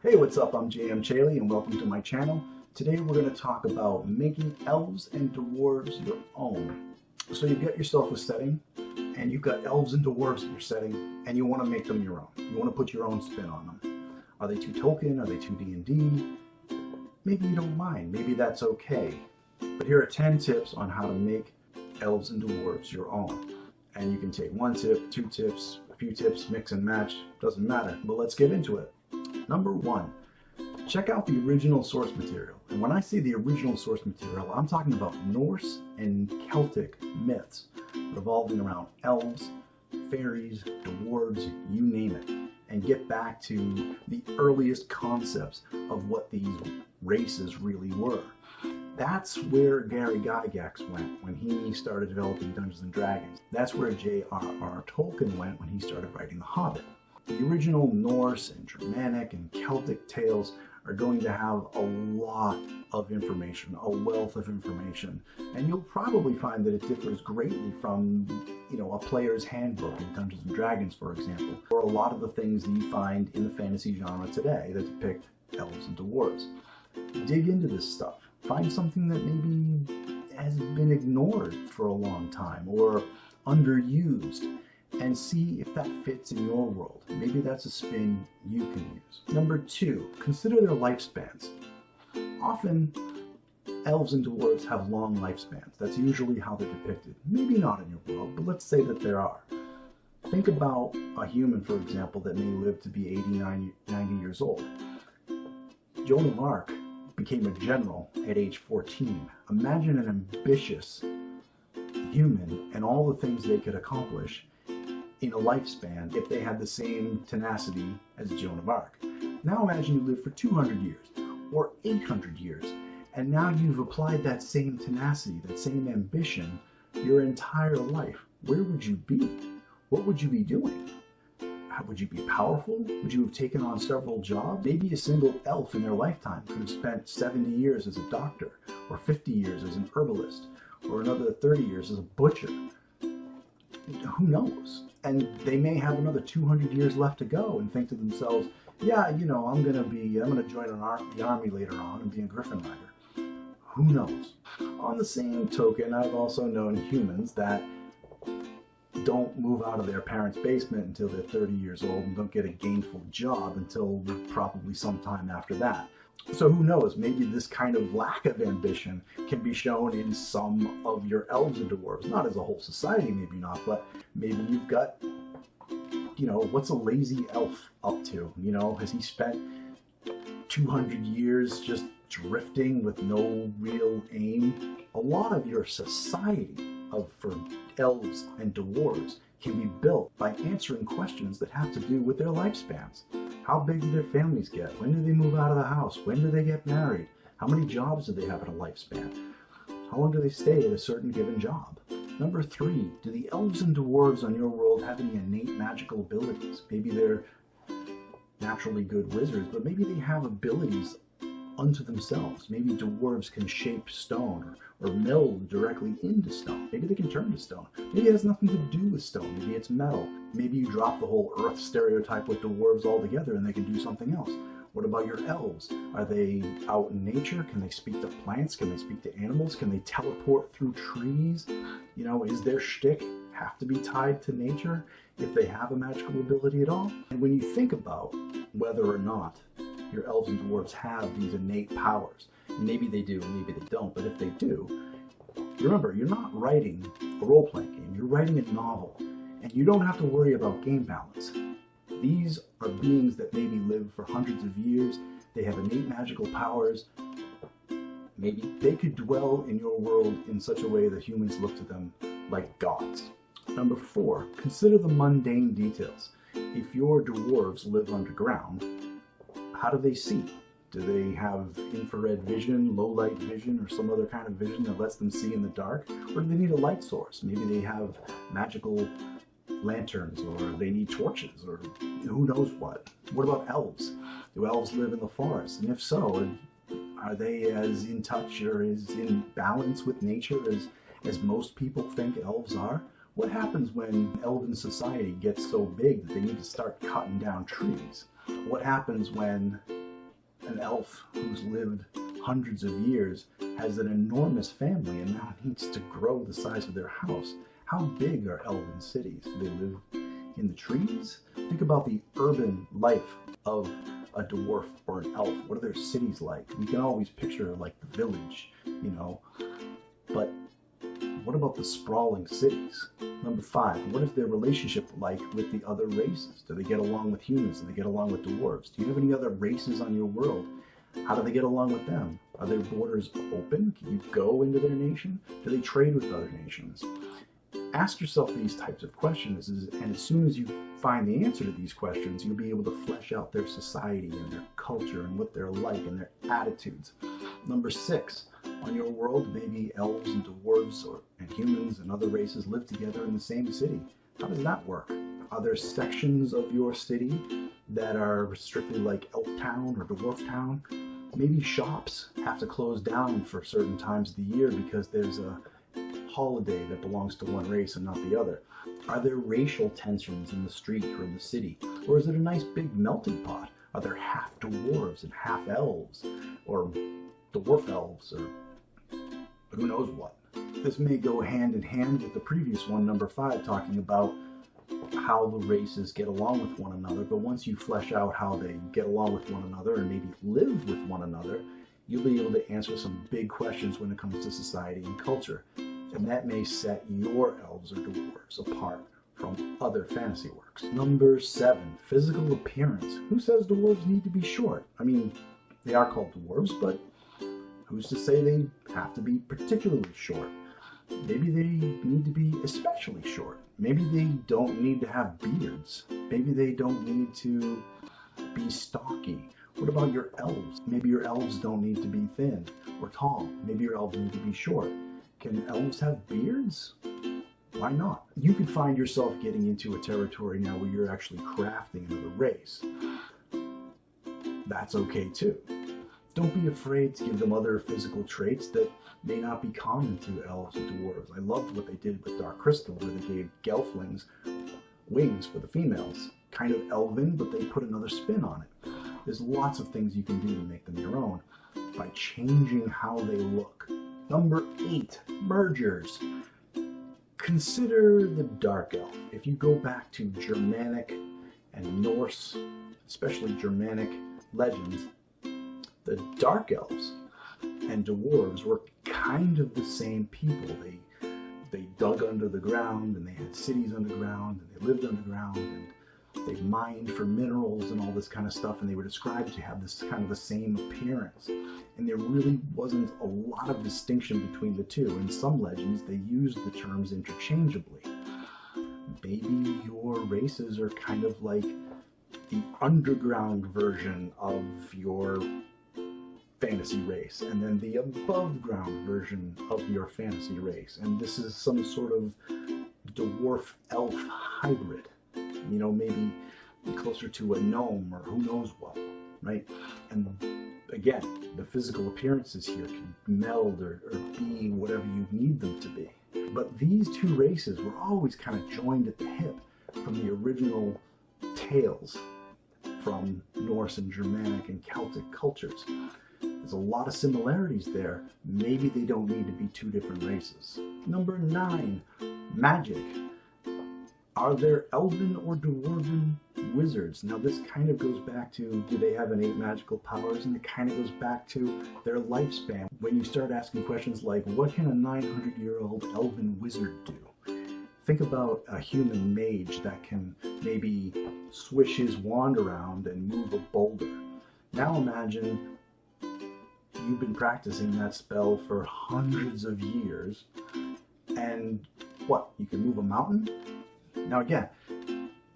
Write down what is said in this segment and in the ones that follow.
Hey, what's up? I'm JM Chaley and welcome to my channel. Today we're going to talk about making elves and dwarves your own. So you've got yourself a setting and you've got elves and dwarves in your setting and you want to make them your own. You want to put your own spin on them. Are they too Tolkien? Are they too D&D? Maybe you don't mind. Maybe that's okay. But here are 10 tips on how to make elves and dwarves your own. And you can take one tip, two tips, a few tips, mix and match, doesn't matter. But let's get into it. Number one, check out the original source material. And when I say the original source material, I'm talking about Norse and Celtic myths revolving around elves, fairies, dwarves, you name it, and get back to the earliest concepts of what these races really were. That's where Gary Gygax went when he started developing Dungeons & Dragons. That's where J.R.R. Tolkien went when he started writing The Hobbit. The original Norse and Germanic and Celtic tales are going to have a lot of information, a wealth of information, and you'll probably find that it differs greatly from, a player's handbook in Dungeons & Dragons, for example, or a lot of the things that you find in the fantasy genre today that depict elves and dwarves. Dig into this stuff. Find something that maybe has been ignored for a long time or underused, and see if that fits in your world. Maybe that's a spin you can use. Number two, consider their lifespans. Often, elves and dwarves have long lifespans. That's usually how they're depicted. Maybe not in your world, but let's say that there are. Think about a human, for example, that may live to be 80, 90 years old. Joan of Arc became a general at age 14. Imagine an ambitious human and all the things they could accomplish in a lifespan if they had the same tenacity as Joan of Arc. Now imagine you live for 200 years or 800 years, and now you've applied that same tenacity, that same ambition your entire life. Where would you be? What would you be doing? Would you be powerful? Would you have taken on several jobs? Maybe a single elf in their lifetime could have spent 70 years as a doctor, or 50 years as an herbalist, or another 30 years as a butcher. Who knows? And they may have another 200 years left to go and think to themselves, yeah, I'm going to join the army later on and be a Griffin Rider. Who knows? On the same token, I've also known humans that don't move out of their parents' basement until they're 30 years old and don't get a gainful job until probably sometime after that. So who knows, maybe this kind of lack of ambition can be shown in some of your elves and dwarves. Not as a whole society, maybe not, but maybe you've got, what's a lazy elf up to? Has he spent 200 years just drifting with no real aim? A lot of your society for elves and dwarves can be built by answering questions that have to do with their lifespans. How big do their families get? When do they move out of the house? When do they get married? How many jobs do they have in a lifespan? How long do they stay at a certain given job? Number three, do the elves and dwarves on your world have any innate magical abilities? Maybe they're naturally good wizards, but maybe they have abilities unto themselves. Maybe dwarves can shape stone or mill directly into stone. Maybe they can turn to stone. Maybe it has nothing to do with stone. Maybe it's metal. Maybe you drop the whole earth stereotype with dwarves altogether and they can do something else. What about your elves? Are they out in nature? Can they speak to plants? Can they speak to animals? Can they teleport through trees? Is their shtick have to be tied to nature if they have a magical ability at all? And when you think about whether or not your elves and dwarves have these innate powers, maybe they do, maybe they don't, but if they do, remember, you're not writing a role-playing game, you're writing a novel, and you don't have to worry about game balance. These are beings that maybe live for hundreds of years, they have innate magical powers. Maybe they could dwell in your world in such a way that humans look to them like gods. Number four, consider the mundane details. If your dwarves live underground, how do they see? Do they have infrared vision, low light vision, or some other kind of vision that lets them see in the dark? Or do they need a light source? Maybe they have magical lanterns, or they need torches, or who knows what. What about elves? Do elves live in the forest? And if so, are they as in touch or as in balance with nature as most people think elves are? What happens when elven society gets so big that they need to start cutting down trees? What happens when An elf who's lived hundreds of years has an enormous family and now needs to grow the size of their house. How big are elven cities? Do they live in the trees? Think about the urban life of a dwarf or an elf. What are their cities like? We can always picture like the village, you know, but what about the sprawling cities? Number 5, what is their relationship like with the other races? Do they get along with humans? Do they get along with dwarves? Do you have any other races on your world? How do they get along with them? Are their borders open? Can you go into their nation? Do they trade with other nations? Ask yourself these types of questions, and as soon as you find the answer to these questions, you'll be able to flesh out their society and their culture and what they're like and their attitudes. Number 6, on your world, maybe elves and dwarves and humans and other races live together in the same city. How does that work? Are there sections of your city that are strictly like Elf Town or Dwarf Town? Maybe shops have to close down for certain times of the year because there's a holiday that belongs to one race and not the other. Are there racial tensions in the street or in the city? Or is it a nice big melting pot? Are there half dwarves and half elves? Or dwarf elves? Or who knows what? This may go hand in hand with the previous one, number 5, talking about how the races get along with one another. But once you flesh out how they get along with one another and maybe live with one another, you'll be able to answer some big questions when it comes to society and culture. And that may set your elves or dwarves apart from other fantasy works. Number 7, physical appearance. Who says dwarves need to be short? I mean, they are called dwarves, but who's to say they have to be particularly short? Maybe they need to be especially short. Maybe they don't need to have beards. Maybe they don't need to be stocky. What about your elves? Maybe your elves don't need to be thin or tall. Maybe your elves need to be short. Can elves have beards? Why not? You could find yourself getting into a territory now where you're actually crafting another race. That's okay too. Don't be afraid to give them other physical traits that may not be common to elves and dwarves. I loved what they did with Dark Crystal, where they gave gelflings wings for the females. Kind of elven, but they put another spin on it. There's lots of things you can do to make them your own by changing how they look. Number 8, mergers. Consider the Dark Elf. If you go back to Germanic and Norse, especially Germanic legends, the Dark Elves and Dwarves were kind of the same people. They dug under the ground, and they had cities underground, and they lived underground, and they mined for minerals and all this kind of stuff, and they were described to have this kind of the same appearance. And there really wasn't a lot of distinction between the two. In some legends, they used the terms interchangeably. Maybe your races are kind of like the underground version of your fantasy race, and then the above ground version of your fantasy race. And this is some sort of dwarf elf hybrid. You know, maybe closer to a gnome or who knows what, right? And again, the physical appearances here can meld or be whatever you need them to be. But these two races were always kind of joined at the hip from the original tales from Norse and Germanic and Celtic cultures. There's a lot of similarities there. Maybe they don't need to be two different races. Number 9, magic. Are there elven or dwarven wizards? Now this kind of goes back to, do they have innate magical powers? And it kind of goes back to their lifespan. When you start asking questions like, what can a 900-year-old elven wizard do? Think about a human mage that can maybe swish his wand around and move a boulder. Now imagine you've been practicing that spell for hundreds of years, and what, you can move a mountain? Now again,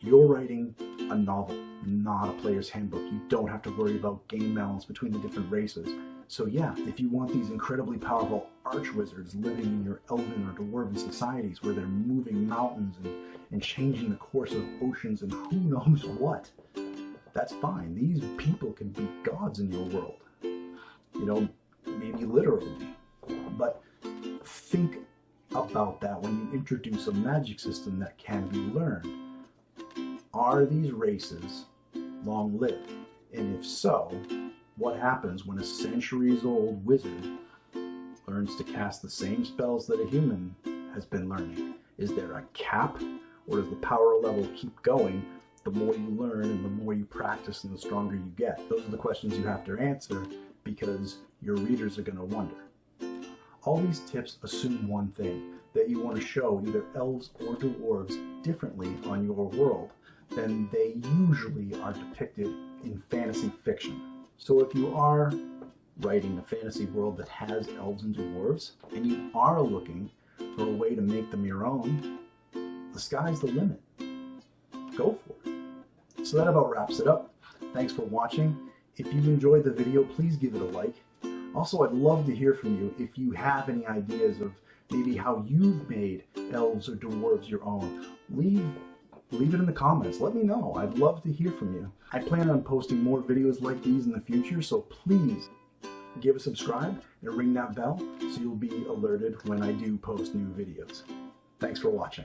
you're writing a novel, not a player's handbook. You don't have to worry about game balance between the different races. So yeah, if you want these incredibly powerful arch-wizards living in your elven or dwarven societies where they're moving mountains and changing the course of oceans and who knows what, that's fine. These people can be gods in your world. You know, maybe literally. But think about that when you introduce a magic system that can be learned. Are these races long-lived? And if so, What happens when a centuries-old wizard learns to cast the same spells that a human has been learning? Is there a cap, or does the power level keep going the more you learn and the more you practice and the stronger you get? Those are the questions you have to answer because your readers are going to wonder. All these tips assume one thing, that you want to show either elves or dwarves differently on your world than they usually are depicted in fantasy fiction. So if you are writing a fantasy world that has elves and dwarves, and you are looking for a way to make them your own, the sky's the limit. Go for it. So that about wraps it up. Thanks for watching. If you enjoyed the video, please give it a like. Also, I'd love to hear from you if you have any ideas of maybe how you've made elves or dwarves your own. Leave it in the comments. Let me know. I'd love to hear from you. I plan on posting more videos like these in the future, so please give a subscribe and ring that bell so you'll be alerted when I do post new videos. Thanks for watching.